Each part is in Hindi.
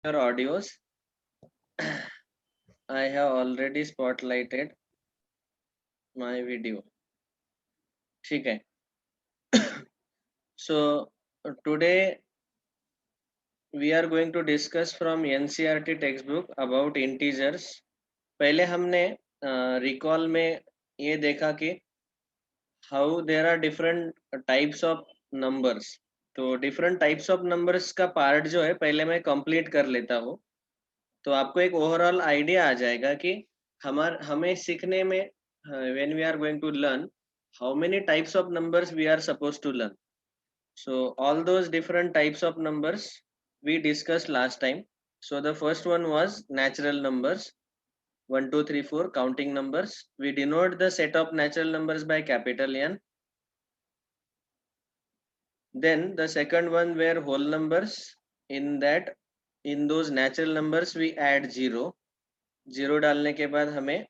your audios. I have already spotlighted my video. ठीक है. So today we are going to discuss from NCERT textbook about integers. पहले हमने recall में ये देखा कि how there are different types of numbers. तो different types of numbers का part जो है पहले मैं complete कर लेता हूँ. तो आपको एक ओवरऑल आइडिया आ जाएगा कि हमें सीखने में when we are going to learn how many types of numbers we are supposed to learn. So all those different types of numbers we discussed last time. So the first one was natural numbers, 1 2 3 4 counting numbers. We denote the set of natural numbers by capital N. Then the second one were whole numbers. In those natural numbers we add zero डालने के बाद हमें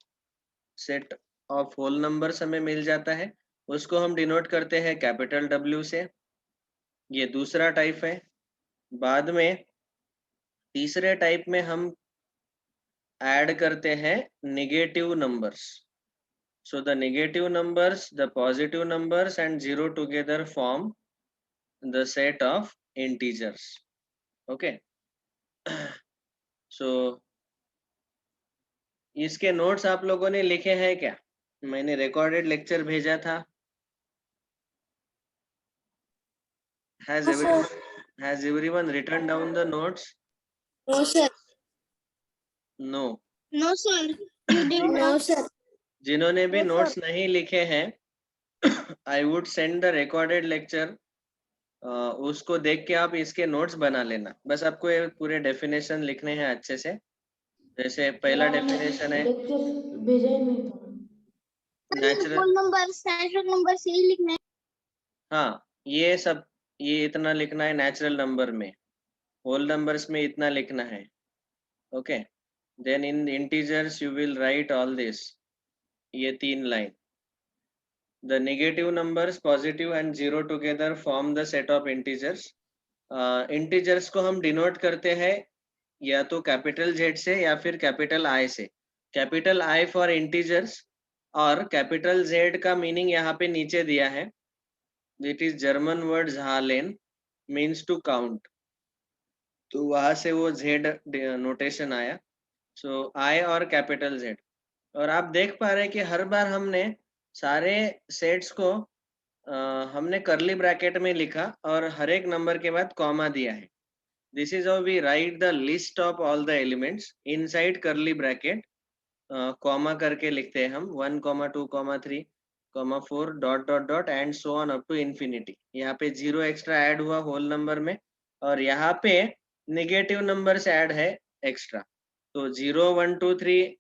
सेट ऑफ होल नंबर्स हमें मिल जाता है, उसको हम डिनोट करते हैं कैपिटल W से. ये दूसरा टाइप है. बाद में तीसरे टाइप में हम ऐड करते हैं negative numbers. So the negative numbers, the positive numbers and zero together form the set of integers. Okay. So इसके नोट्स आप लोगों ने लिखे हैं क्या? मैंने रिकॉर्डेड लेक्चर भेजा था. Has everyone written down the notes? No, sir. No. No, sir. You did No, not. sir. जिन्होंने भी No, नोट्स नहीं लिखे हैं, I would send the recorded lecture. उसको देख के आप इसके नोट्स बना लेना. बस आपको ये पूरे डेफिनेशन लिखने हैं अच्छे से. जैसे पहला डेफिनेशन है भेजा ही नहीं था. Natural. Whole numbers, natural numbers यही लिखना है. हाँ, ये सब, ये इतना लिखना है नेचुरल नंबर में. होल नंबर्स में इतना लिखना है. Okay. Then in integers you will write all this. ये 3 line. The negative numbers, positive and zero together form the set of integers. Integers को हम डिनोट करते हैं या तो कैपिटल Z से या फिर कैपिटल I से. कैपिटल I फॉर इंटीजर्स और कैपिटल Z का मीनिंग यहाँ पे नीचे दिया है. इट इज जर्मन वर्ड झालेन, मीन्स टू काउंट. तो वहां से वो Z नोटेशन आया. सो I और कैपिटल Z. और आप देख पा रहे हैं कि हर बार हमने सारे सेट्स को हमने करली ब्रैकेट में लिखा और हर एक नंबर के बाद कॉमा दिया है. This is how we write the list of all the elements inside curly bracket. Comma करके लिखते हैं हम 1 2 3 4 dot dot dot and so on up to infinity. यहाँ पे जीरो एक्स्ट्रा ऐड हुआ होल नंबर में और यहाँ पे नेगेटिव नंबर से ऐड है एक्स्ट्रा. तो 0 1 2 3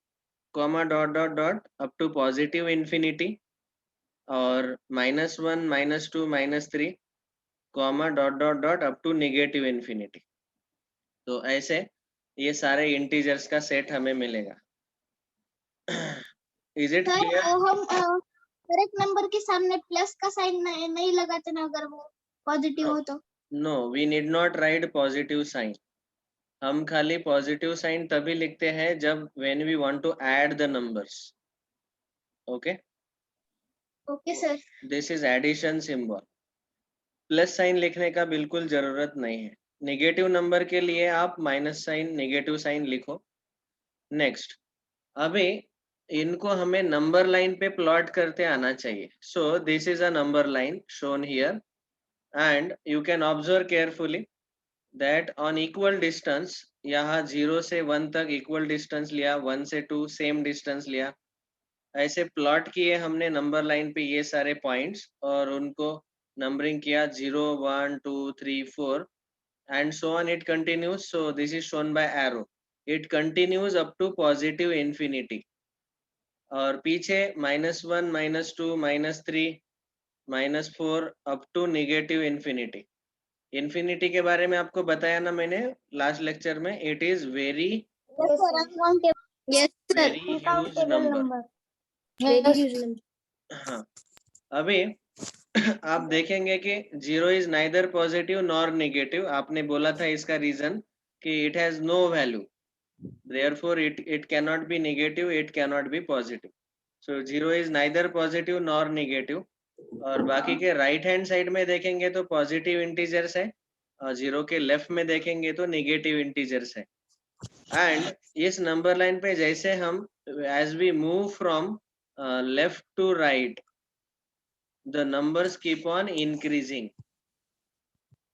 comma dot dot dot up to positive infinity और -1 -2 -3 comma dot dot dot up to negative infinity. तो ऐसे ये सारे इंटीजर्स का सेट हमें मिलेगा. Is it clear? हम हर एक नंबर के सामने प्लस का साइन नहीं लगाते ना, अगर वो पॉजिटिव हो तो. No, we need not write positive sign. हम खाली पॉजिटिव साइन तभी लिखते हैं जब when we want to add the numbers. Okay. Okay sir. This is addition symbol. Plus sign लिखने का बिल्कुल जरूरत नहीं है. नेगेटिव नंबर के लिए आप माइनस साइन, नेगेटिव साइन लिखो. नेक्स्ट, अभी इनको हमें नंबर लाइन पे प्लॉट करते आना चाहिए. So this is a number line shown here and you can observe carefully that on equal distance, यहाँ 0 से 1 तक इक्वल डिस्टेंस लिया, 1 से 2 सेम डिस्टेंस लिया. ऐसे प्लॉट किए हमने नंबर लाइन पे ये सारे पॉइंट्स और उनको नंबरिंग किया 0 1 2 3 4 and so on. It continues. So this is shown by arrow. It continues up to positive infinity. और पीछे -1 -2 -3 -4 up to negative infinity. Infinity के बारे में आपको बताया ना मैंने लास्ट लेक्चर में. It is very huge number. हाँ, अभी आप देखेंगे कि 0 is neither positive nor negative. आपने बोला था इसका रीजन कि it has no value, therefore it cannot be negative, it cannot be positive. So 0 is neither positive nor negative. और बाकी के राइट हैंड साइड में देखेंगे तो पॉजिटिव इंटीजर्स है और 0 के लेफ्ट में देखेंगे तो नेगेटिव इंटीजर्स है. एंड इस नंबर लाइन पे जैसे हम as we move from left to right, the numbers keep on increasing,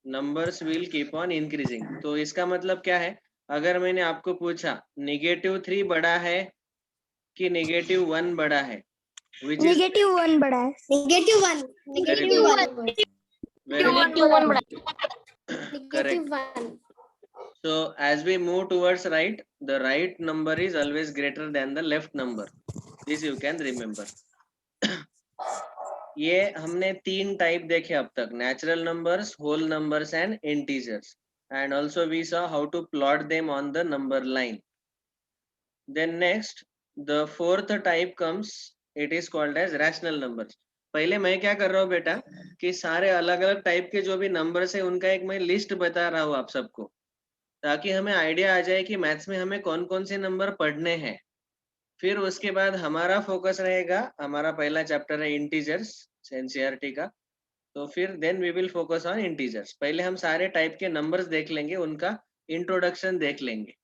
numbers will keep on increasing. तो इसका मतलब क्या है, अगर मैंने आपको पूछा -3 बड़ा है कि -1 बड़ा है, which is -1 बड़ा है. -1. correct. So as we move towards right, the right number is always greater than the left number. This you can remember. ये हमने 3 टाइप देखे अब तक, natural numbers, whole numbers and integers. And also we saw how to plot them on the number line. Then next the fourth type comes, it is called as rational numbers. पहले मैं क्या कर रहा हूँ बेटा कि सारे अलग अलग टाइप के जो भी नंबर्स है उनका एक मैं लिस्ट बता रहा हूँ आप सबको, ताकि हमें आइडिया आ जाए कि मैथ्स में हमें कौन कौन से नंबर पढ़ने हैं. फिर उसके बाद हमारा फोकस रहेगा, हमारा पहला चैप्टर है इंटीजर्स एनसीईआरटी का, तो फिर then we will focus on integers. पहले हम सारे टाइप के नंबर्स देख लेंगे, उनका इंट्रोडक्शन देख लेंगे.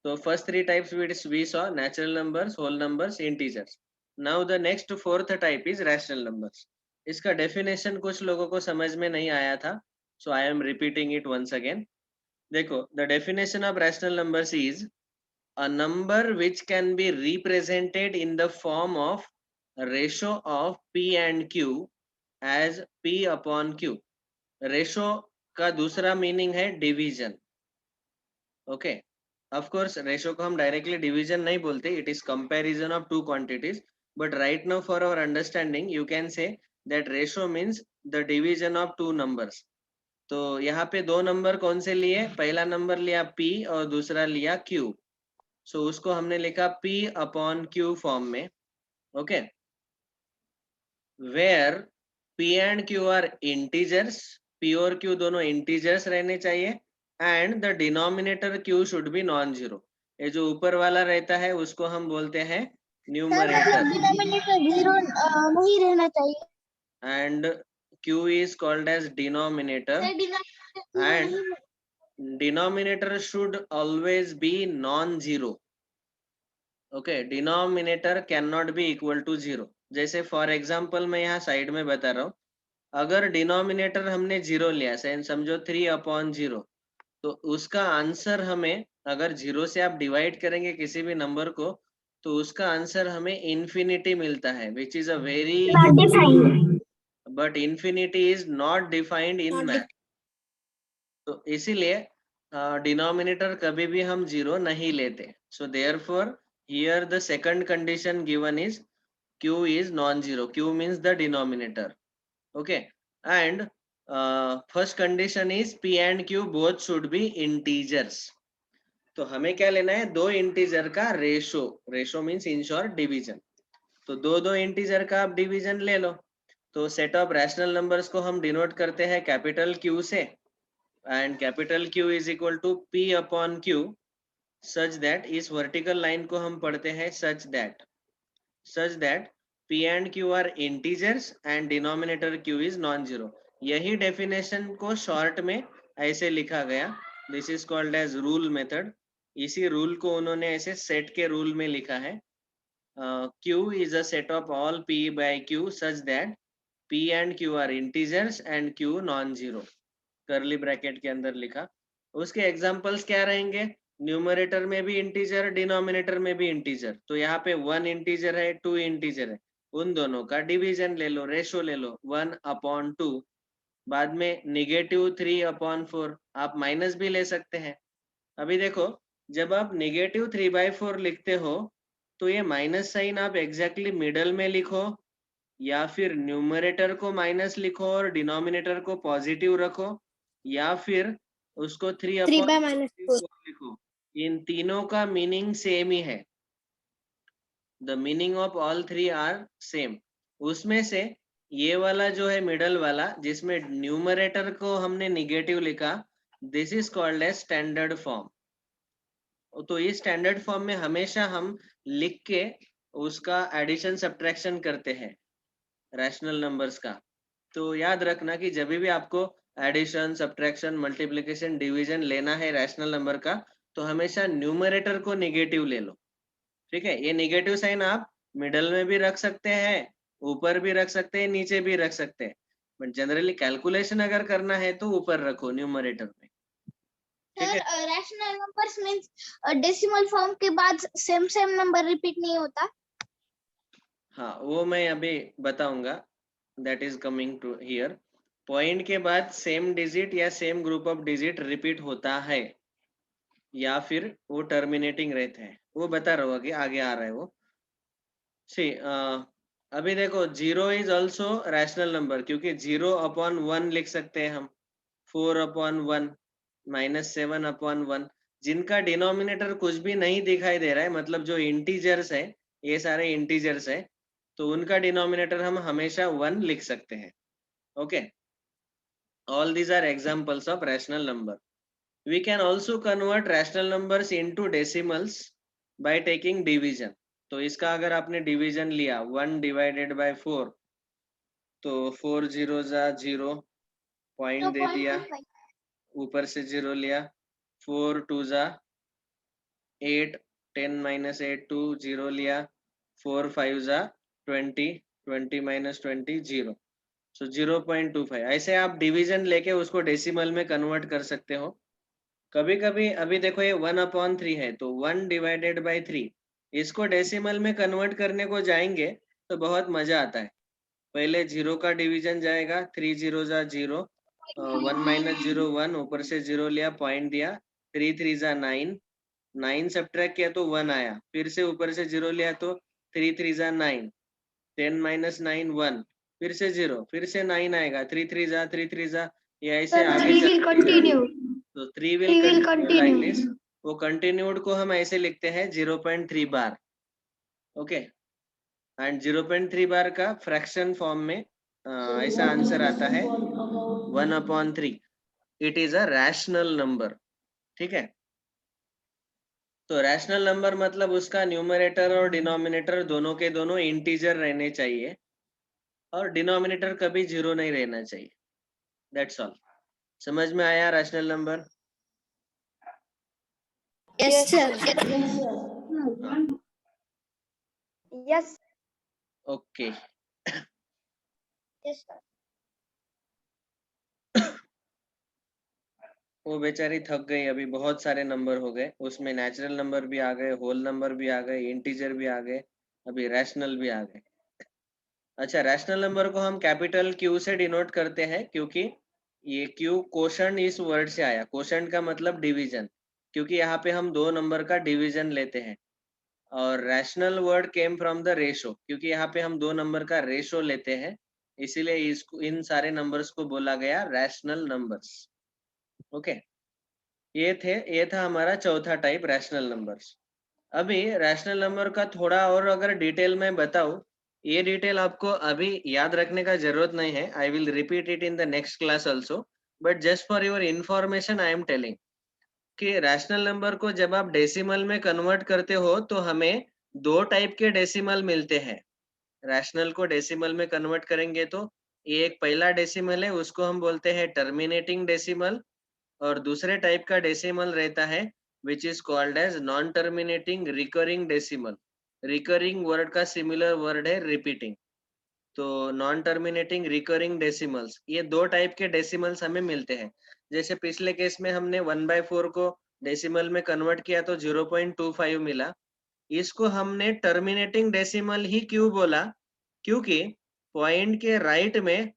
तो first 3 types we saw, natural numbers, whole numbers, integers. Now the next fourth type is rational numbers. इसका डेफिनेशन कुछ लोगों को समझ में नहीं आया था, so I am repeating it once again. देखो, the definition of rational numbers is a number which can be represented in the form of ratio of P and Q as P upon Q. Ratio का दूसरा मीनिंग है division. Okay, of course ratio को हम डायरेक्टली डिवीजन नहीं बोलते, it is comparison of 2 quantities. But right now for our understanding you can say that ratio means the division of 2 numbers. तो यहाँ पे 2 नंबर कौन से लिए, पहला नंबर लिया P और दूसरा लिया Q. सो उसको हमने लिखा P अपॉन Q फॉर्म में. Okay, where P and Q are integers, P और Q दोनों इंटीजर्स रहने चाहिए, and the denominator Q should be non zero. ये जो ऊपर वाला रहता है उसको हम बोलते हैं न्यूमरेटर, डिनोमिनेटर 0 नहीं रहना चाहिए. And Q is called as denominator, and denominator should always be non-zero. Okay, denominator cannot be equal to 0. जैसे फॉर एग्जाम्पल मैं यहाँ साइड में बता रहा हूँ, अगर डिनोमिनेटर हमने 0 लिया, समझो 3/0, तो उसका आंसर हमें, अगर 0 से आप डिवाइड करेंगे किसी भी नंबर को, तो उसका आंसर हमें इन्फिनिटी मिलता है, which is a very, but infinity is not defined in math. तो इसीलिए डिनोमिनेटर कभी भी हम 0 नहीं लेते. So therefore here the second condition given is Q is non-zero. Q means the denominator. Okay, and first condition is P and Q both should be integers. तो हमें क्या लेना है, 2 इंटीजर का ratio. Ratio means in short division. तो दो इंटीजर का आप डिवीजन ले लो. तो सेट ऑफ रैशनल नंबर्स को हम डिनोट करते हैं कैपिटल Q से, and capital Q is equal to P upon Q, such that इस वर्टिकल लाइन को हम पढ़ते हैं such that P and Q are integers and denominator Q is non-zero. यही डेफिनेशन को शॉर्ट में ऐसे लिखा गया, this is called as rule method. इसी रूल को उन्होंने ऐसे सेट के रूल में लिखा है. Q is a set of all P by Q such that P and Q are integers and Q non-zero. Curly bracket के अंदर लिखा. उसके एग्जांपल्स क्या रहेंगे, न्यूमरेटर में भी इंटीजर, डिनोमिनेटर में भी इंटीजर. तो यहाँ पे 1 इंटीजर है, 2 इंटीजर है, उन दोनों का डिवीजन ले लो, रेशो ले लो 1/2. बाद में -3/4, आप माइनस भी ले सकते हैं. अभी देखो, जब आप -3/4 लिखते हो तो ये माइनस साइन आप एग्जैक्टली मिडल में लिखो, या फिर न्यूमरेटर को माइनस लिखो और डिनोमिनेटर को पॉजिटिव रखो, या फिर उसको 3/4 लिखो, इन तीनों का मीनिंग सेम ही है. The meaning of all 3 are same. उसमें से ये वाला जो है मिडल वाला, जिसमें न्यूमरेटर को हमने निगेटिव लिखा, this is called as standard form. तो ये स्टैंडर्ड फॉर्म में हमेशा हम लिख के उसका एडिशन सब्ट्रैक्शन करते हैं रैशनल नंबर्स का। तो याद रखना कि जब भी आपको एडिशन सब्ट्रैक्शन मल्टीप्लिकेशन डिवीजन लेना है रैशनल नंबर का, तो हमेशा न्यूमरेटर को निगेटिव ले लो। ठीक है, ये निगेटिव साइन आप मिडल में भी रख सकते हैं, ऊपर भी रख सकते हैं, नीचे भी रख सकते हैं, बट जनरली कैलकुलेशन अगर करना है तो ऊपर रखो न्यूमरेटर में। ठीक सर है, rational numbers means decimal form के बाद सेम नंबर रिपीट नहीं होता। हाँ वो मैं अभी बताऊंगा, that is coming to here. Point के बाद सेम डिजिट या same group of digit repeat होता है या फिर वो टर्मिनेटिंग रहते हैं, वो बता रहा हूँ, आगे आ रहा है वो। सी अभी देखो, zero is also rational number, क्योंकि 0/1 लिख सकते हैं हम, 4/1, -7/1। जिनका डिनोमिनेटर कुछ भी नहीं दिखाई दे रहा है, मतलब जो इंटीजर्स है, ये सारे इंटीजर्स है, तो उनका डिनोमिनेटर हम हमेशा 1 लिख सकते हैं। Okay, all these are examples of rational number. We can also convert rational numbers into decimals by taking division. तो इसका अगर आपने डिवीजन लिया 1 डिवाइडेड बाय 4, तो 4 0 जा 0, पॉइंट दे दिया, 0.25। ऊपर से 0 लिया, 4 2 जा 8, 10 -8 2 0 लिया, 4 5 जा 20, 20 -20 0, सो 0.25। ऐसे आप डिवीजन लेके उसको डेसिमल में कन्वर्ट कर सकते हो। कभी कभी अभी देखो ये 1/3 है, तो 1 डिवाइडेड बाई 3, इसको डेसिमल में कन्वर्ट करने को जाएंगे तो बहुत मजा आता है। पहले 0 का डिवीजन जाएगा, 3 0 जा 0, 1 -0 1, ऊपर से 0 लिया, पॉइंट दिया, 3 3 जा 9, 9 सब्ट्रैक्ट किया तो 1 आया, फिर से ऊपर से 0 लिया तो 3 3 जा 9, 10 -9 1, फिर से 0, फिर से 9 आएगा, 3 3 जा 3 3 जा, ये ऐसे आगे continue. तो 3 He will will continue like continue. this। वो कंटिन्यूड को हम ऐसे लिखते हैं 0.3 बार। ओके, एंड 0.3 बार का फ्रैक्शन फॉर्म में ऐसा आंसर आता है 1/3। It is a rational number. ठीक है, तो रैशनल नंबर मतलब उसका न्यूमरेटर और डिनोमिनेटर दोनों के दोनों इंटीजर रहने चाहिए, और डिनोमिनेटर कभी 0 नहीं रहना चाहिए। That's all. समझ में आया rational number? Yes sir. Yes, sir. Yes okay. Yes sir. वो बेचारी थक गई, अभी बहुत सारे नंबर हो गए, उसमें नेचुरल नंबर भी आ गए, होल नंबर भी आ गए, इंटीजर भी आ गए, अभी रैशनल भी आ गए। अच्छा, रैशनल नंबर को हम कैपिटल क्यू से डिनोट करते हैं, क्योंकि ये क्यू कोशंट इस वर्ड से आया। कोशंट का मतलब डिवीजन, क्योंकि यहाँ पे हम दो नंबर का डिवीजन लेते हैं। और rational word came from the ratio, क्योंकि यहाँ पे हम दो नंबर का रेशो लेते हैं, इसीलिए इसको, इन सारे नंबर्स को बोला गया रैशनल नंबर्स। ओके, ये था हमारा चौथा टाइप रैशनल नंबर्स। अभी रैशनल नंबर का थोड़ा और अगर डिटेल में बताऊं, ये डिटेल आपको अभी याद रखने का जरूरत नहीं है, I will repeat it in the next class also, but just for your information I am telling कि रैशनल नंबर को जब आप डेसिमल में कन्वर्ट करते हो तो हमें दो टाइप के डेसिमल मिलते हैं। रैशनल को डेसिमल में कन्वर्ट करेंगे तो ये एक पहला डेसिमल है, उसको हम बोलते हैं टर्मिनेटिंग डेसिमल, और दूसरे टाइप का डेसिमल रहता है which is called as non terminating recurring decimal. Recurring word का सिमिलर वर्ड है रिपीटिंग, तो नॉन टर्मिनेटिंग रिकरिंग डेसिमल्स, ये दो टाइप के डेसिमल्स हमें मिलते हैं। जैसे पिछले केस में हमने 1/4 को डेसिमल में कन्वर्ट किया तो 0.25 मिला। इसको हमने टर्मिनेटिंग डेसिमल ही क्यों बोला, क्योंकि पॉइंट के राइट में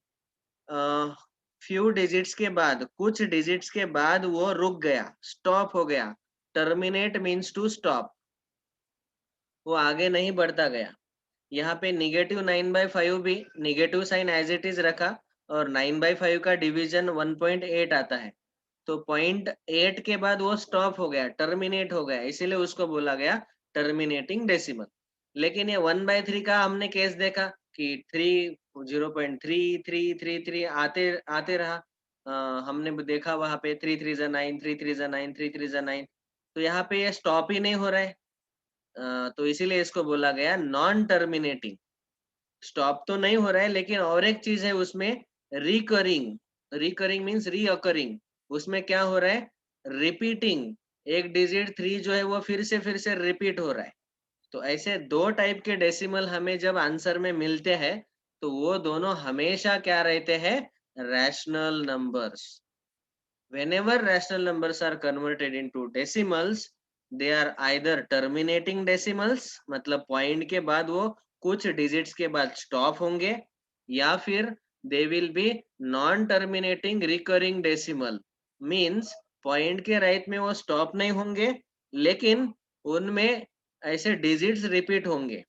फ्यू डिजिट्स के बाद, कुछ डिजिट्स के बाद वो रुक गया, स्टॉप हो गया। टर्मिनेट मीन्स टू स्टॉप, वो आगे नहीं बढ़ता गया। यहाँ पे -9/5 भी negative sign as it is रखा, और 9/5 का डिवीजन 1.8 आता है, तो 0.8 के बाद वो स्टॉप हो गया, टर्मिनेट हो गया, इसीलिए उसको बोला गया टर्मिनेटिंग डेसिमल। लेकिन ये 1/3 का हमने केस देखा कि 0.3333 आते आते रहा, हमने देखा वहां पे 3 3 जा 9, 3 3 जा 9, 3 3 जा 9, तो यहाँ पे ये स्टॉप ही नहीं हो रहा है, तो इसीलिए इसको बोला गया नॉन टर्मिनेटिंग। स्टॉप तो नहीं हो रहा है, लेकिन और एक चीज है उसमें, रिकरिंग। Recurring means recurring. उसमें क्या हो रहा है, रिपीटिंग। एक डिजिट 3 जो है वो फिर से रिपीट हो रहा है। तो ऐसे दो टाइप के डेसिमल हमें जब आंसर में मिलते हैं, तो वो दोनों हमेशा क्या रहते हैं, rational numbers. whenever rational numbers are converted into decimals, they are either terminating decimals, मतलब पॉइंट के बाद वो कुछ डिजिट्स के बाद स्टॉप होंगे, या फिर they will be non terminating recurring decimal, means point के राइट में वो स्टॉप नहीं होंगे, लेकिन उनमें ऐसे डिजिट्स रिपीट होंगे।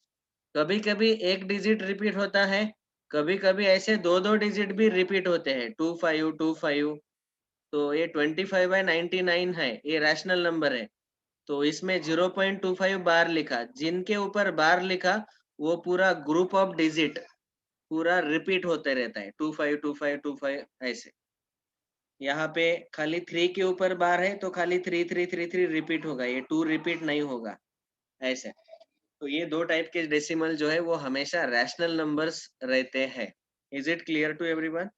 कभी कभी एक डिजिट रिपीट होता है, कभी कभी ऐसे दो दो डिजिट भी रिपीट होते हैं, 2525। तो ये 25/99 है, ये रैशनल नंबर है। तो इसमें 0.25 बार लिखा, जिनके ऊपर बार लिखा वो पूरा ग्रुप ऑफ डिजिट पूरा रिपीट होते रहता है, 252525 ऐसे। यहाँ पे खाली 3 के ऊपर बार है, तो खाली 3333 रिपीट होगा, ये 2 रिपीट नहीं होगा ऐसे। तो ये दो टाइप के डेसिमल जो है वो हमेशा रैशनल नंबर्स रहते हैं। Is it clear to everyone?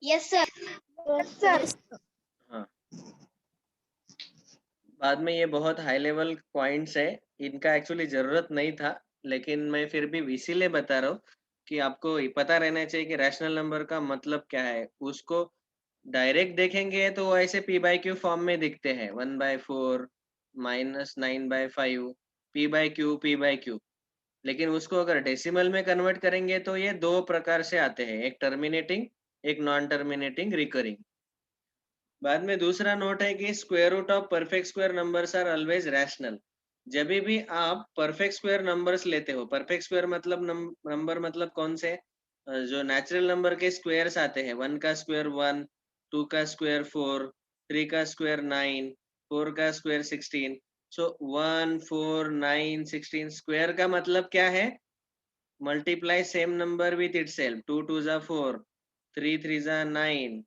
Yes sir. Yes sir. हाँ, बाद में ये बहुत हाई लेवल पॉइंट्स है, इनका एक्चुअली जरूरत नहीं था, लेकिन मैं फिर भी इसीलिए बता रहा हूँ कि आपको ये पता रहना चाहिए कि रैशनल नंबर का मतलब क्या है। उसको डायरेक्ट देखेंगे तो वो ऐसे p/q फॉर्म में दिखते हैं, 1/4 -9/5 p/q। लेकिन उसको अगर डेसिमल में कन्वर्ट करेंगे तो ये दो प्रकार से आते हैं, एक टर्मिनेटिंग, एक नॉन टर्मिनेटिंग रिकरिंग। बाद में दूसरा नोट है कि square root of perfect square numbers are always rational. जब भी आप परफेक्ट स्क्वायर नंबर्स लेते हो, परफेक्ट स्क्वायर मतलब नंबर मतलब कौन से, जो नेचुरल नंबर के स्क्वायर्स आते हैं, 1 का स्क्वायर 1, 2 का स्क्वायर 4, 3 का स्क्वायर 9, 4 का स्क्वायर 16। सो 1 4 9 16 स्क्वायर का मतलब क्या है, multiply same number with itself, 2 2 जा 4, 3 3 जा 9,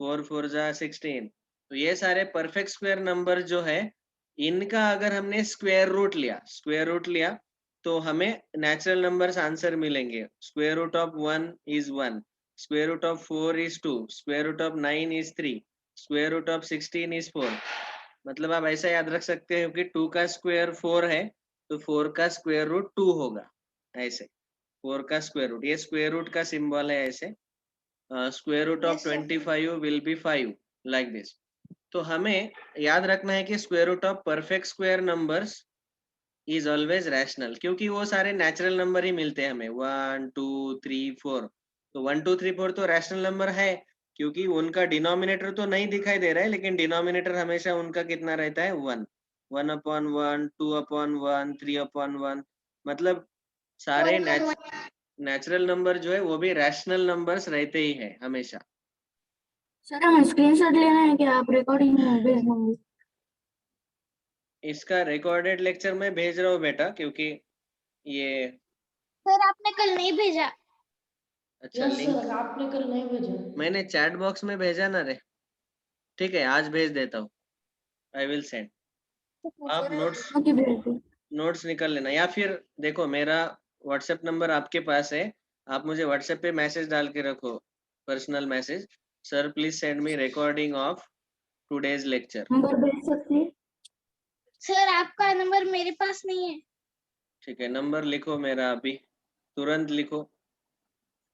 4 4 जा 16। तो ये सारे परफेक्ट स्क्वायर नंबर जो है, इनका अगर हमने स्क्वायर रूट लिया तो हमें नेचुरल नंबर्स आंसर मिलेंगे। Square root of 1 is 1, square root of 4 is 2, square root of 9 is 3, square root of 16 is 4। मतलब आप ऐसा याद रख सकते हो कि 2 का स्क्वायर 4 है, तो 4 का स्क्वायर रूट 2 होगा ऐसे। 4 का स्क्वायर रूट, ये स्क्वायर रूट का सिंबल है ऐसे। Square root of Yes, sir. 25 will be 5, like this. तो हमें याद रखना है कि square root of perfect square numbers is always rational, क्योंकि वो सारे नेचुरल नंबर ही मिलते हैं हमें, 1 2 3 4। तो 1 2 3 4 तो रैशनल नंबर है, क्योंकि उनका डिनोमिनेटर तो नहीं दिखाई दे रहा है, लेकिन डिनोमिनेटर हमेशा उनका कितना रहता है, 1, 1/1, 2/1, 3/1। मतलब सारे नेचुरल नंबर जो है वो भी रैशनल नंबर्स रहते ही है हमेशा। सर हमें स्क्रीनशॉट लेना है क्या, आप रिकॉर्डिंग में भेज देंगे? इसका रिकॉर्डेड लेक्चर मैं भेज रहा हूँ बेटा, क्योंकि ये सर आपने कल नहीं भेजा। अच्छा यस लिंक सर, आपने कल नहीं भेजा। मैंने चैट बॉक्स में भेजा ना रे। ठीक है, आज भेज देता हूँ, आई विल सेंड। आप ओके भेज दो। नोट्स निकल लेना, या फिर देखो मेरा व्हाट्सएप नंबर आपके पास है, आप मुझे व्हाट्सएप पे मैसेज डाल के रखो, personal message, sir please send me recording of today's lecture. Number भेज सकते हैं? सर आपका नंबर मेरे पास नहीं है। ठीक है, नंबर लिखो मेरा अभी, तुरंत लिखो,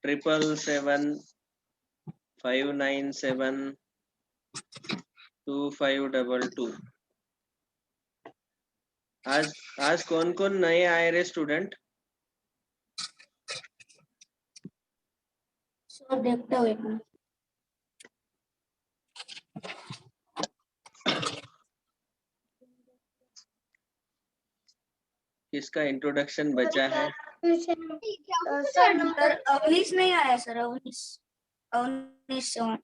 777-597-2522। आज कौन कौन नए आए रे स्टूडेंट? सर देखता हूँ एक मिनट। किसका इंट्रोडक्शन बचा है? सर नंबर अवनीश नहीं आया सर, अवनीश चौहान।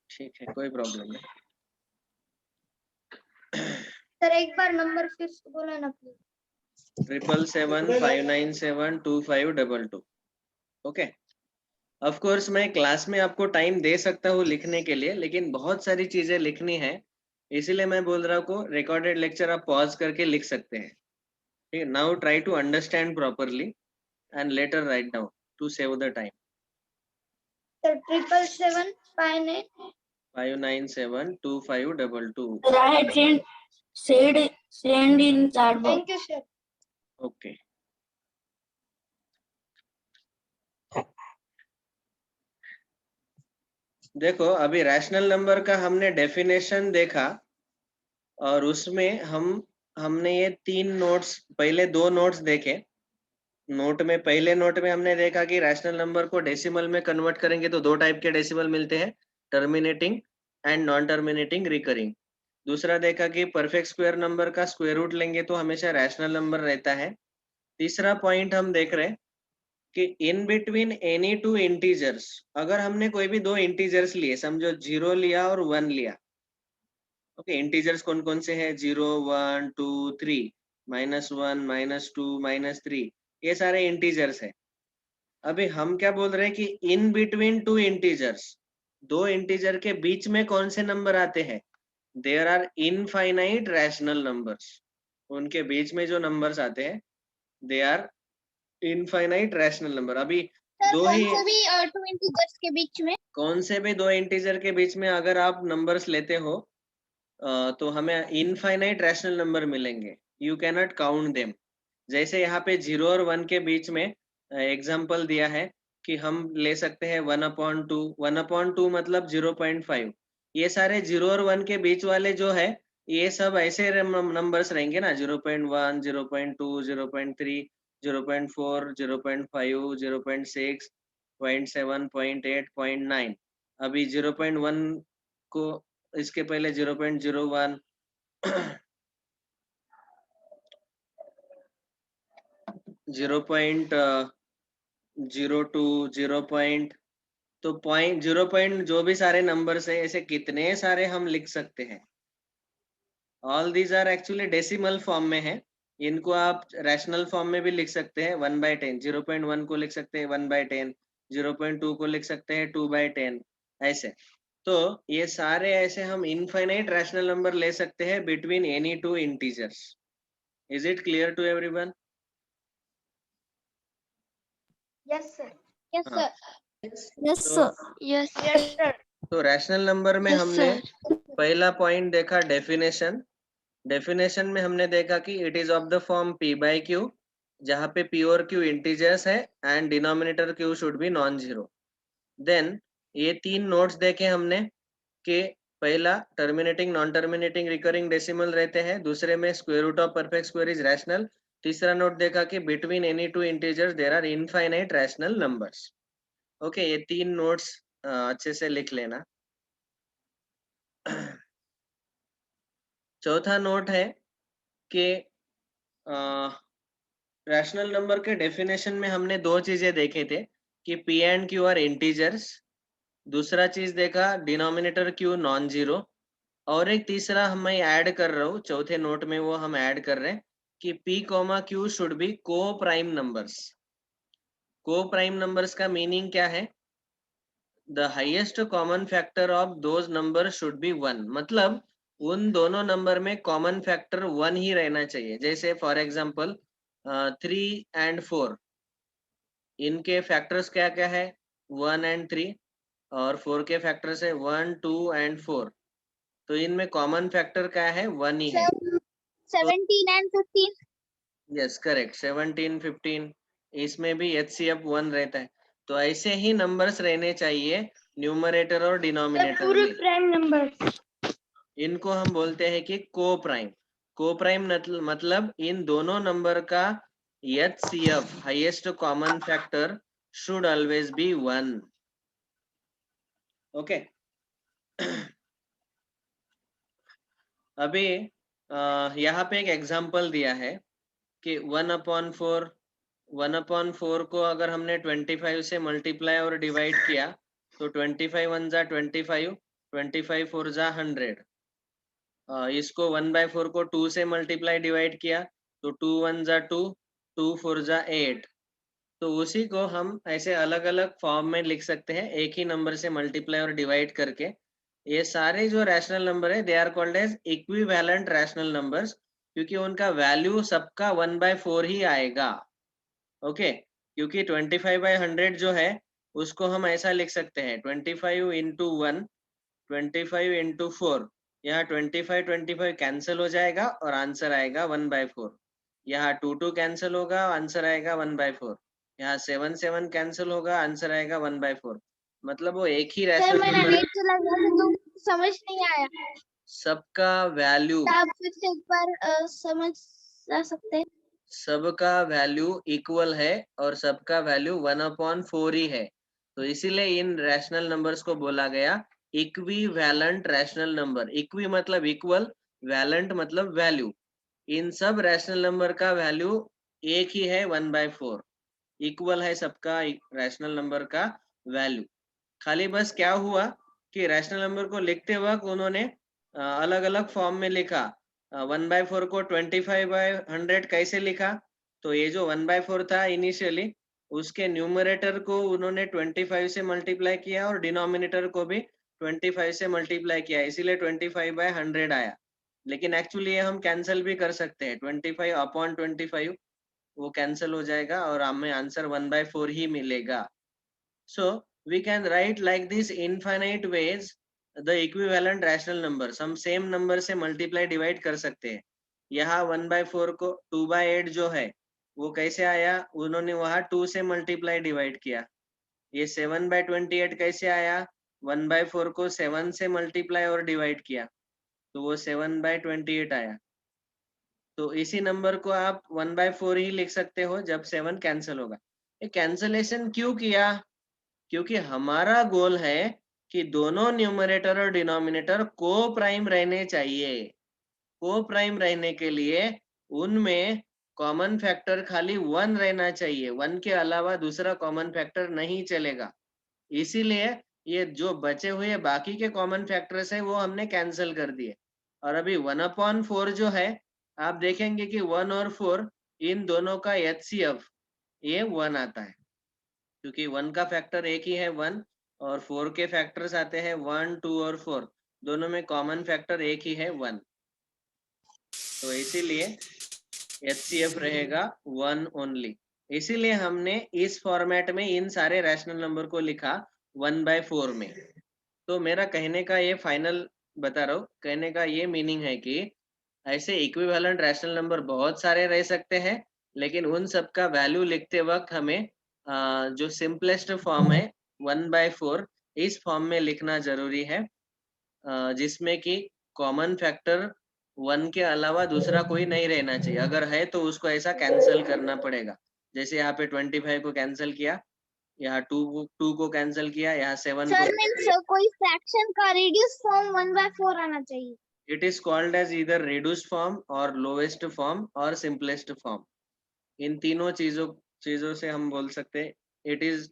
ठीक है, कोई प्रॉब्लम नहीं। सर एक बार नंबर फिर से बोला ना प्लीज। 777-597-2522। ओके, ऑफ कोर्स मैं क्लास में आपको टाइम दे सकता हूँ लिखने के लिए, लेकिन बहुत सारी चीजें लिखनी है, इसीलिए मैं बोल रहा हूँ को रिकॉर्डेड लेक्चर आप पॉज करके लिख सकते हैं. ठीक है, now try to understand properly and later write down to save the time. Sir, 777 5972522. Sir, I had send in chat box. Thank you, sir. Okay. देखो अभी रैशनल नंबर का हमने डेफिनेशन देखा, और उसमें हमने ये 3 नोट्स, पहले 2 नोट्स देखे. पहले नोट में हमने देखा कि रैशनल नंबर को डेसिमल में कन्वर्ट करेंगे तो 2 टाइप के डेसिमल मिलते हैं, terminating and non terminating recurring. दूसरा देखा कि परफेक्ट स्क्वायर नंबर का स्क्वायर रूट लेंगे तो हमेशा रैशनल नंबर रहता है. तीसरा पॉइंट हम देख रहे हैं कि इन बिटवीन एनी 2 इंटीजर्स, अगर हमने कोई भी 2 इंटीजर्स लिए, समझो 0 लिया और 1 लिया. ओके, इंटीजर्स कौन कौन से हैं? 0 1 2 3, -1 -2 -3, ये सारे इंटीजर्स है. अभी हम क्या बोल रहे हैं कि इन बिटवीन 2 इंटीजर्स, 2 इंटीजर के बीच में कौन से नंबर आते हैं? There are infinite rational numbers. उनके बीच में जो नंबर्स आते हैं they are infinite rational number. अभी Sir, दो कौन ही, से भी 2 इंटीजर्स के बीच में? कौन से भी 2 इंटीजर के बीच में अगर आप नंबर्स लेते हो तो हमें इनफाइनाइट रैशनल नंबर मिलेंगे. You can not count them. जैसे यहाँ पे 0 और 1 के बीच में एग्जाम्पल दिया है कि हम ले सकते हैं 1/2. 1/2 मतलब 0.5. ये सारे 0 और 1 के बीच वाले जो है, ये सब ऐसे नंबर्स रहेंगे ना, 0.1 0.2 0.3 0.4 0.5 0.6 0.7 0.8 0.9. अभी 0.1 को इसके पहले 0.01 0.02 0. तो पॉइंट 0. जो भी सारे नंबर्स है, ऐसे कितने सारे हम लिख सकते हैं. All these are actually decimal form में है. इनको आप रैशनल फॉर्म में भी लिख सकते हैं 1/10. 0.1 को लिख सकते हैं 1/10. 0.2 को लिख सकते हैं 2/10. ऐसे. तो ये सारे ऐसे हम इनफाइनाइट रैशनल नंबर ले सकते हैं between any 2 integers. Is it clear to everyone? Yes, sir. Yes, हाँ. sir. Yes, तो sir. Yes, sir. तो रैशनल नंबर में Yes, हमने sir. पहला पॉइंट देखा डेफिनेशन. डेफिनेशन में हमने देखा कि it is of the form p/q, जहाँ पे p और q इंटीजर्स है and denominator q should be non zero. Then ये 3 नोट्स देखे हमने कि पहला terminating non terminating recurring decimal रहते हैं, दूसरे में square root of perfect square is rational. तीसरा नोट देखा कि between any 2 integers there are infinite rational numbers. Okay, ये 3 नोट्स अच्छे से लिख लेना. चौथा नोट है कि रैशनल नंबर के डेफिनेशन में हमने 2 चीजें देखे थे कि p and q are integers. दूसरा चीज देखा डिनोमिनेटर q नॉन जीरो. और एक तीसरा हम मैं ऐड कर रहा हूँ चौथे नोट में, वो हम ऐड कर रहे हैं कि p, q शुड बी को प्राइम नंबर्स. को प्राइम नंबर्स का मीनिंग क्या है? The highest common factor of those number should be 1. मतलब उन दोनों नंबर में कॉमन फैक्टर 1 ही रहना चाहिए. जैसे फॉर एग्जांपल 3 एंड 4, इनके फैक्टर्स क्या क्या है? 1 एंड 3. और 4 के फैक्टर्स है 1 2 एंड 4. तो इनमें कॉमन फैक्टर क्या है? 1 ही है. 17 and 15. Yes correct, 17 15. इसमें भी HCF 1 रहता है. तो ऐसे ही नंबर्स रहने चाहिए न्यूमरेटर और डिनोमिनेटर में. Prime number. इनको हम बोलते हैं कि को प्राइम. को प्राइम मतलब इन दोनों नंबर का HCF highest common factor should always be 1. Okay. अभी यहाँ पे एक एग्जांपल दिया है कि 1/4 को अगर हमने 25 से मल्टीप्लाई और डिवाइड किया तो 25 1 जा 25, 25 4 जा 100. इसको 1/4 को 2 से मल्टीप्लाई डिवाइड किया तो 2 1 जा 2, 2 4 जा 8. तो उसी को हम ऐसे अलग अलग फॉर्म में लिख सकते हैं, एक ही नंबर से मल्टीप्लाई और डिवाइड करके। ये सारे जो रैशनल नंबर है they are called as equivalent rational numbers, क्योंकि उनका वैल्यू सबका 1/4 ही आएगा। ओके, क्योंकि 25/100 जो है उसको हम ऐसा लिख सकते हैं 25 इंटू 1, 25 इंटू 4। यहाँ 25 कैंसिल हो जाएगा और आंसर आएगा 1/4। यहाँ 2 कैंसिल होगा, आंसर आएगा 1/4। यहाँ 7 कैंसिल होगा, आंसर आएगा 1/4। मतलब वो एक ही सर रैशनल मैंने नंबर, नेट चला गया था तो समझ नहीं आया। सबका वैल्यू, आप फिर से एक बार समझ सकते हैं? सबका वैल्यू इक्वल है और सबका वैल्यू 1/4 ही है। तो इसीलिए इन रैशनल नंबर्स को बोला गया इक्विवेलेंट रैशनल नंबर। इक्वी मतलब इक्वल, वैलेंट मतलब वैल्यू। इन सब रैशनल नंबर का वैल्यू एक ही है 1/4, इक्वल है सबका रैशनल नंबर का वैल्यू। खाली बस क्या हुआ कि रैशनल नंबर को लिखते वक्त उन्होंने अलग अलग फॉर्म में लिखा। 1/4 को 25/100 कैसे लिखा? तो ये जो 1/4 था इनिशियली, उसके न्यूमरेटर को उन्होंने 25 से मल्टीप्लाई किया और डिनोमिनेटर को भी 25 से मल्टीप्लाई किया, इसीलिए 25/100 आया। लेकिन एक्चुअली ये हम कैंसिल भी कर सकते हैं, 25/25 वो कैंसिल हो जाएगा और हमें आंसर 1/4 ही मिलेगा। So we can write like this infinite ways the equivalent rational numbers। हम सेम नंबर से मल्टीप्लाई डिवाइड कर सकते हैं। यहाँ 1/4 को 2/8 जो है वो कैसे आया? उन्होंने वहाँ 2 से मल्टीप्लाई डिवाइड किया। ये 7/28 कैसे आया? 1/4 को 7 से मल्टीप्लाई और डिवाइड किया, तो वो 7/28 आया। तो इसी नंबर को आप 1/4 ही लिख सकते हो जब 7 कैंसिल होगा। ये कैंसलेशन क्यों किया? क्योंकि हमारा गोल है कि दोनों न्यूमरेटर और डिनोमिनेटर को प्राइम रहने चाहिए। को प्राइम रहने के लिए उनमें कॉमन फैक्टर खाली 1 रहना चाहिए, 1 के अलावा दूसरा कॉमन फैक्टर नहीं चलेगा। इसीलिए ये जो बचे हुए बाकी के कॉमन फैक्टर्स है वो हमने कैंसिल कर दिए। और अभी 1/4 जो है, आप देखेंगे कि 1 और 4 इन दोनों का HCF ये 1 आता है, क्योंकि 1 का फैक्टर एक ही है 1, और 4 के फैक्टर्स आते हैं 1, 2 और 4, दोनों में कॉमन फैक्टर एक ही है 1। तो इसीलिए HCF रहेगा 1 ओनली। इसीलिए हमने इस फॉर्मेट में इन सारे रैशनल नंबर को लिखा 1/4 में। तो मेरा कहने का ये फाइनल बता रहा हूँ, कहने का ये मीनिंग है कि ऐसे इक्विवेलेंट रैशनल नंबर बहुत सारे रह सकते हैं, लेकिन उन सब का वैल्यू लिखते वक्त हमें जो सिंपलेस्ट फॉर्म है 1/4, इस फॉर्म में लिखना जरूरी है, जिसमें कि कॉमन फैक्टर 1 के अलावा दूसरा कोई नहीं रहना चाहिए। अगर है तो उसको ऐसा कैंसिल करना पड़ेगा। जैसे यहाँ पे 25 को कैंसिल किया, यहाँ 2 को कैंसिल किया, यहाँ 7 को। सर मीन्स कोई फ्रैक्शन का रिड्यूस फॉर्म 1/4 आना चाहिए। It is called as either reduced form or lowest form or simplest form। इन तीनों चीजों से हम बोल सकते हैं इट इज,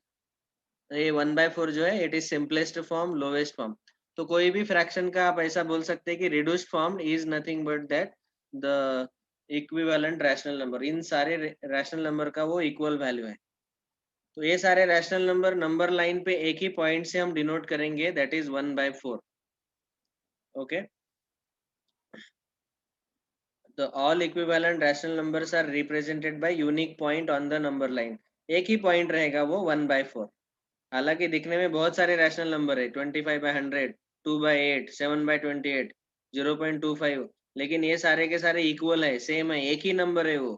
ये 1/4 जो है it is simplest form, lowest form. तो कोई भी फ्रैक्शन का आप ऐसा बोल सकते हैं कि reduced form is nothing but that the equivalent rational number. इन सारे रैशनल नंबर का वो इक्वल वैल्यू है। तो ये सारे रैशनल नंबर नंबर लाइन पे एक ही पॉइंट से हम डिनोट करेंगे, that is 1/4। Okay, the all equivalent rational numbers are represented by unique point on the number line। एक ही पॉइंट रहेगा वो 1/4। हालांकि दिखने में बहुत सारे रैशनल नंबर है, 25/100, 2/8, 7/28, 0.25, लेकिन ये सारे के सारे इक्वल है, सेम है, एक ही नंबर है वो,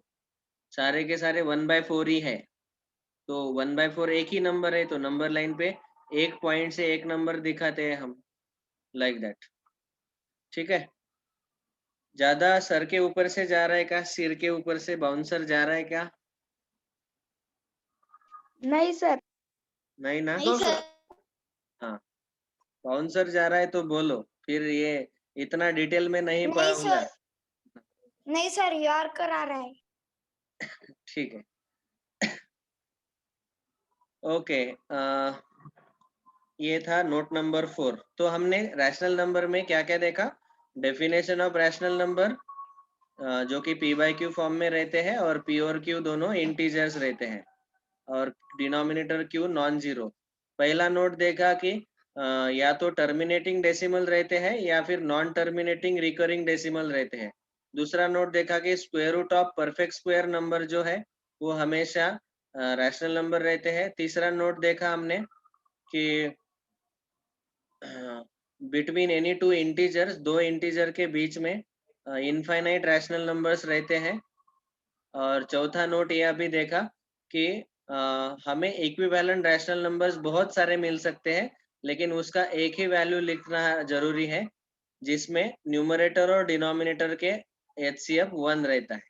सारे के सारे 1/4 ही है। तो 1/4 एक ही नंबर है, तो नंबर लाइन पे एक पॉइंट से एक नंबर दिखाते हैं हम, लाइक दैट। ठीक है, ज्यादा सर के ऊपर से जा रहा है क्या? सिर के ऊपर से बाउंसर जा रहा है क्या? नहीं सर। नहीं ना? नहीं सर। हाँ, बाउंसर जा रहा है तो बोलो, फिर ये इतना डिटेल में नहीं नहीं पढ़ाऊंगा। सर, नहीं सर, यार करा रहा है। ठीक है, ओके। ये था नोट नंबर 4। तो हमने रैशनल नंबर में क्या क्या देखा? डेफिनेशन ऑफ रैशनल नंबर, जो कि P/Q फॉर्म में रहते हैं और P और Q दोनों इंटीजर्स रहते हैं। और डिनोमिनेटर क्यू नॉन जीरो। पहला नोट देखा कि या तो टर्मिनेटिंग डेसिमल रहते हैं या फिर नॉन टर्मिनेटिंग रिकरिंग डेसिमल रहते हैं। दूसरा नोट देखा कि square root of perfect square number जो है वो हमेशा रैशनल नंबर रहते हैं। तीसरा नोट देखा हमने कि बिटवीन एनी टू इंटीजर्स, दो इंटीजर के बीच में इनफाइनाइट रैशनल नंबर्स रहते हैं। और चौथा नोट यह भी देखा कि हमें इक्विवेलेंट रैशनल नंबर्स बहुत सारे मिल सकते हैं, लेकिन उसका एक ही वैल्यू लिखना जरूरी है जिसमें न्यूमरेटर और डिनोमिनेटर के HCF 1 रहता है।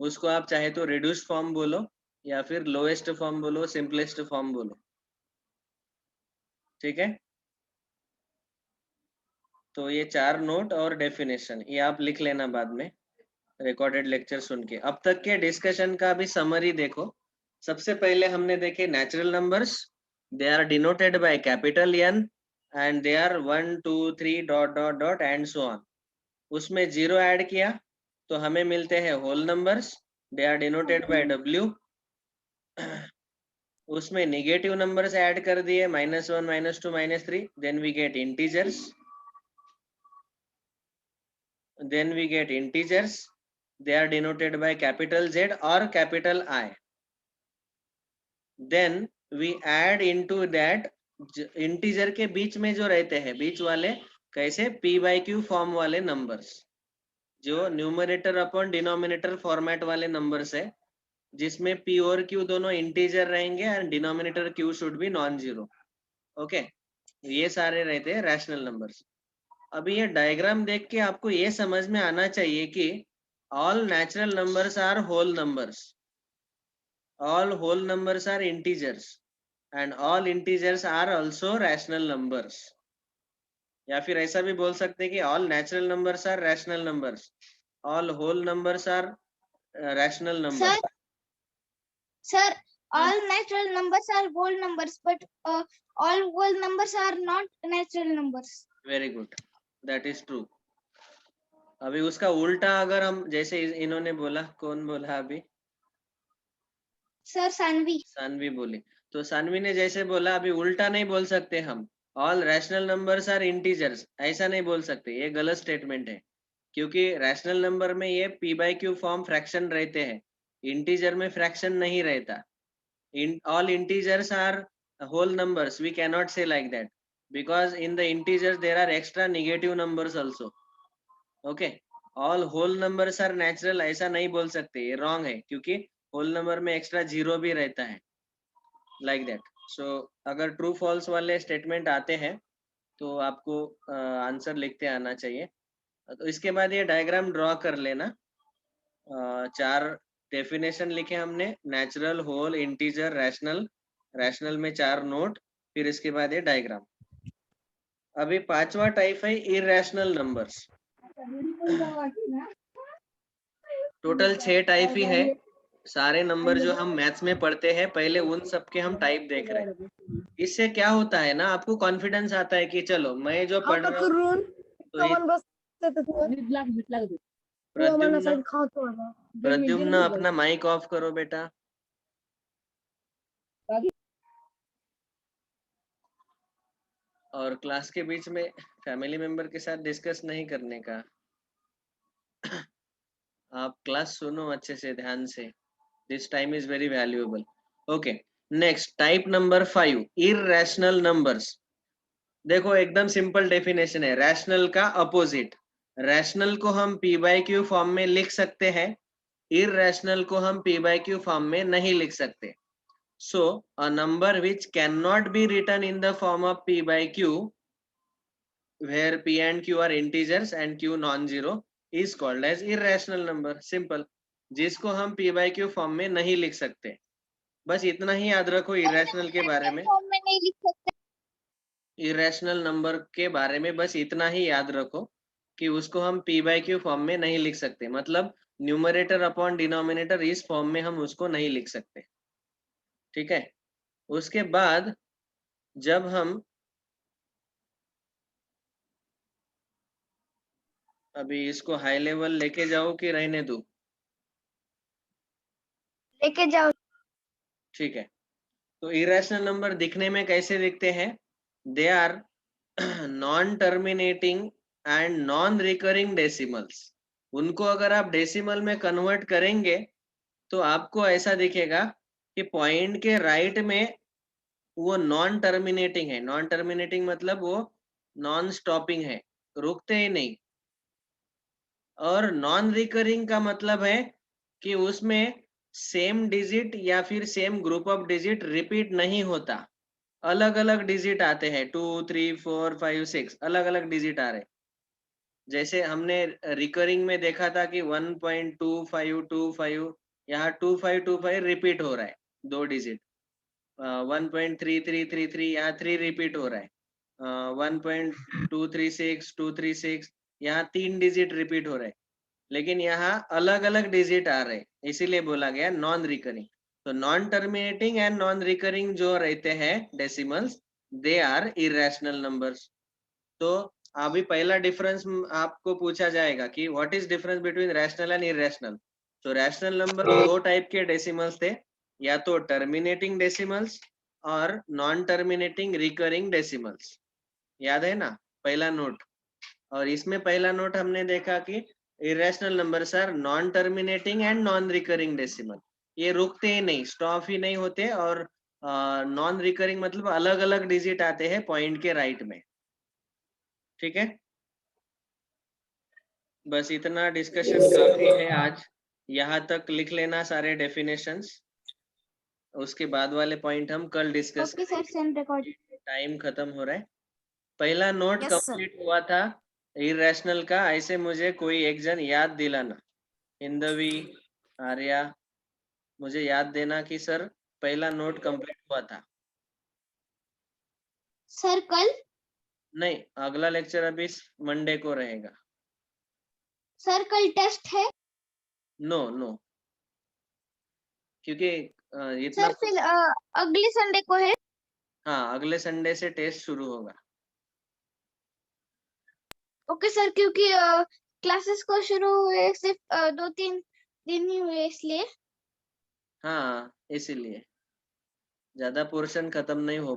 उसको आप चाहे तो रिड्यूस फॉर्म बोलो या फिर लोएस्ट फॉर्म बोलो, सिंपलेस्ट फॉर्म बोलो। ठीक है, तो ये 4 नोट और डेफिनेशन ये आप लिख लेना बाद में रिकॉर्डेड लेक्चर सुन के। अब तक के डिस्कशन का भी समरी देखो। सबसे पहले हमने देखे natural numbers, they are denoted by capital N and they are 1 2 3 dot dot dot and so on. उसमें जीरो ऐड किया तो हमें मिलते हैं whole numbers, they are denoted by W। उसमें निगेटिव नंबर्स ऐड कर दिए -1 -2 -3, then we get integers, they are denoted by capital Z or capital I. Then we add into that integer के बीच में जो रहते हैं बीच वाले, कैसे P/Q फॉर्म वाले नंबर्स, जो न्यूमरेटर अपॉन डिनोमिनेटर फॉर्मेट वाले नंबर्स है, जिसमें P और Q दोनों इंटीजर रहेंगे and denominator Q should be non zero. Okay, ये सारे रहते हैं रैशनल नंबर्स। अभी ये डायग्राम देख के आपको ये समझ में आना चाहिए कि all natural numbers are whole numbers, all whole numbers are integers and all integers are also rational numbers। या फिर ऐसा भी बोल सकते हैं कि all natural numbers are rational numbers, all whole numbers are rational numbers। Sir, all natural numbers are whole numbers, but all whole numbers are not natural numbers. Very good, that is true। अभी उसका उल्टा अगर हम, जैसे इन्होंने बोला, कौन बोला अभी? Sir, सानवी। सानवी बोली, तो सानवी ने जैसे बोला अभी उल्टा नहीं बोल सकते हम, all rational numbers are integers, ऐसा नहीं बोल सकते, ये गलत स्टेटमेंट है। क्योंकि रैशनल नंबर में ये P/Q फॉर्म फ्रैक्शन रहते हैं, इंटीजर में फ्रैक्शन नहीं रहता। all integers are whole numbers, we cannot say like that, because in the integers there are extra negative numbers also। okay, all whole numbers are natural ऐसा नहीं बोल सकते, ये wrong है, क्योंकि होल नंबर में एक्स्ट्रा जीरो भी रहता है, लाइक दैट। सो अगर ट्रू फॉल्स वाले स्टेटमेंट आते हैं तो आपको आंसर लिखते आना चाहिए। तो इसके बाद ये डायग्राम ड्रॉ कर लेना। 4 डेफिनेशन लिखे हमने, natural, whole, integer, rational. Rational में 4 नोट, फिर इसके बाद ये डायग्राम। अभी 5वां टाइप है इरैशनल नंबर्स। टोटल 6 टाइप ही है। सारे नंबर जो हम मैथ्स में पढ़ते हैं पहले उन सब के हम टाइप देख रहे हैं। इससे क्या होता है ना, आपको कॉन्फिडेंस आता है कि चलो मैं जो पढ़ रहा हूँ प्रद्युम्न अपना माइक ऑफ करो बेटा। और क्लास के बीच में फैमिली मेंबर के साथ डिस्कस नहीं करने का। आप क्लास सुनो अच्छे से, ध्यान से। This time is very valuable. Okay, next type number 5, irrational numbers. देखो एकदम सिंपल डेफिनेशन है, रैशनल का अपोजिट। रैशनल को हम P/Q फॉर्म में लिख सकते हैं, इरैशनल को हम P/Q फॉर्म में नहीं लिख सकते। So a number which cannot be written in the form of P/Q, where P and Q are integers and Q non-zero, is called as irrational number। Simple, जिसको हम P/Q फॉर्म में नहीं लिख सकते। बस इतना ही याद रखो इरेशनल के बारे में। फॉर्म में नहीं लिख सकते। इरेशनल नंबर के बारे में बस इतना ही याद रखो कि उसको हम P/Q फॉर्म में नहीं लिख सकते, मतलब न्यूमरेटर अपॉन डिनोमिनेटर इस फॉर्म में हम उसको नहीं लिख सकते। ठीक है, उसके बाद जब हम अभी इसको हाई लेवल लेके जाओ कि रहने दो? लेके जाओ। ठीक है, तो इरेशनल नंबर दिखने में कैसे दिखते हैं? They are non terminating and non recurring decimals. उनको अगर आप डेसिमल में कन्वर्ट करेंगे तो आपको ऐसा दिखेगा कि पॉइंट के राइट में वो नॉन टर्मिनेटिंग है। नॉन टर्मिनेटिंग मतलब वो नॉन स्टॉपिंग है, रुकते ही नहीं। और नॉन रिकरिंग का मतलब है कि उसमें सेम डिजिट या फिर same group of digit repeat नहीं होता, अलग अलग डिजिट आते हैं, 2 3 4 5 6 अलग अलग डिजिट आ रहे। जैसे हमने रिकरिंग में देखा था कि 1.2525, यहाँ 2525 रिपीट हो रहा है, 2 डिजिट। 1.3333 यहाँ 3 रिपीट हो रहा है। 1.236 यहाँ 3 डिजिट रिपीट हो रहे हैं। लेकिन यहाँ अलग अलग डिजिट आ रहे हैं, इसीलिए बोला गया नॉन रिकरिंग। तो non terminating and non recurring जो रहते हैं decimals, they are irrational numbers. तो अभी पहला डिफरेंस आपको पूछा जाएगा कि what is difference between rational and irrational. तो रैशनल नंबर 2 टाइप के डेसिमल्स थे, या तो टर्मिनेटिंग डेसिमल्स और नॉन टर्मिनेटिंग रिकरिंग डेसिमल्स। याद है ना पहला नोट? और इसमें पहला नोट हमने देखा कि irrational numbers are non terminating and non recurring decimal. ये रुकते ही नहीं, स्टॉप ही नहीं होते, और नॉन रिकरिंग मतलब अलग अलग डिजिट आते हैं पॉइंट के राइट में। ठीक है, बस इतना डिस्कशन काफी है आज। यहाँ तक लिख लेना सारे डेफिनेशंस, उसके बाद वाले पॉइंट हम कल discuss okay sir, send record. करेंगे। टाइम खत्म हो रहा है। पहला नोट Yes, sir. कंप्लीट हुआ था इरेशनल का, ऐसे मुझे कोई एक जन याद दिलाना। हिंदवी, आर्या, मुझे याद देना कि सर पहला नोट कंप्लीट हुआ था। सर कल? नहीं, अगला लेक्चर अभी मंडे को रहेगा। सर कल टेस्ट है? नो नो, क्योंकि इतना। सर फिर अगले संडे को है? हाँ, अगले संडे से टेस्ट शुरू होगा। ओके सर, क्योंकि क्लासेस को शुरू हुए सिर्फ 2-3 दिन ही हुए, इसलिए। हाँ, इसीलिए ज्यादा पोर्शन खत्म नहीं हो